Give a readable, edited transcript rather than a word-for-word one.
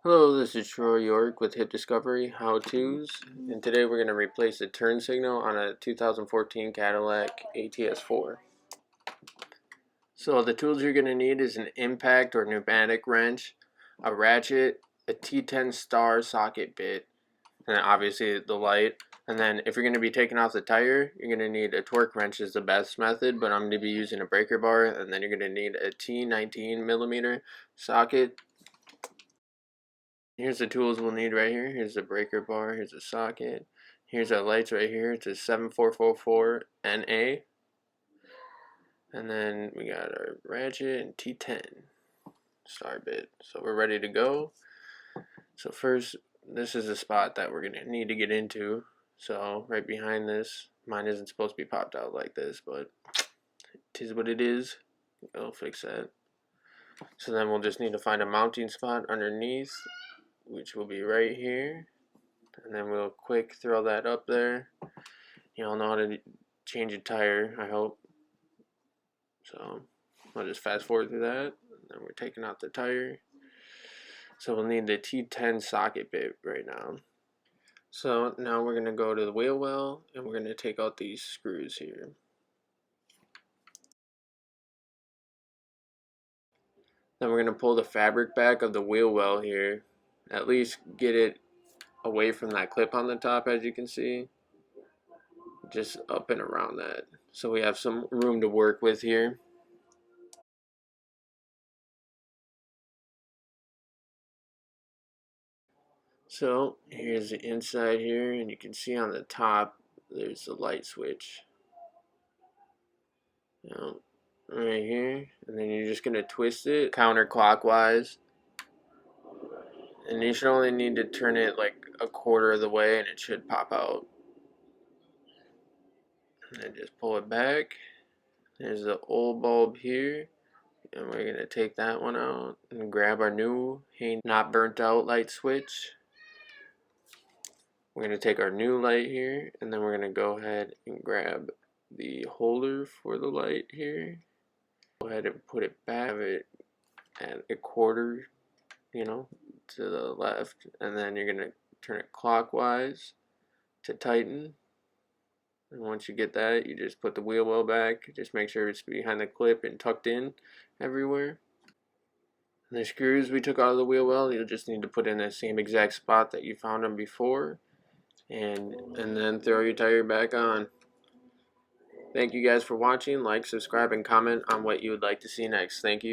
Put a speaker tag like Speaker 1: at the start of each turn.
Speaker 1: Hello, this is Troy York with Hip Discovery How To's, and today we're going to replace the turn signal on a 2014 Cadillac ATS4. So the tools you're going to need is an impact or pneumatic wrench, a ratchet, a T10 star socket bit, and then obviously the light. And then if you're going to be taking off the tire, you're going to need a torque wrench is the best method, but I'm going to be using a breaker bar, and then you're going to need a T19 millimeter socket. Here's the tools we'll need right here. Here's the breaker bar. Here's a socket. Here's our lights right here. It's a 7444 NA. And then we got our ratchet and T10 star bit. So we're ready to go. So first, this is the spot that we're going to need to get into. So right behind this, mine isn't supposed to be popped out like this, but it is what it is. We'll fix that. So then we'll just need to find a mounting spot underneath, which will be right here, and then we'll quick throw that up there. You all know how to change a tire, I hope. So I'll just fast forward through that, and then we're taking out the tire. So we'll need the T10 socket bit right now. So now we're going to go to the wheel well, and we're going to take out these screws here. Then we're going to pull the fabric back of the wheel well here, at least get it away from that clip on the top, as you can see, just up and around that, so we have some room to work with here. So here's the inside here, and you can see on the top there's the light switch, right here, and then you're just going to twist it counterclockwise, and you should only need to turn it like a quarter of the way and it should pop out. And then just pull it back. There's the old bulb here, and we're going to take that one out and grab our new not burnt out light switch. We're going to take our new light here, and then we're going to go ahead and grab the holder for the light here. Go ahead and put it back, have it at a quarter, to the left, and then you're going to turn it clockwise to tighten. And once you get that, you just put the wheel well back. Just make sure it's behind the clip and tucked in everywhere. And the screws we took out of the wheel well, you'll just need to put in the same exact spot that you found them before, and then throw your tire back on. Thank you guys for watching. Like, subscribe, and comment on what you would like to see next. Thank you.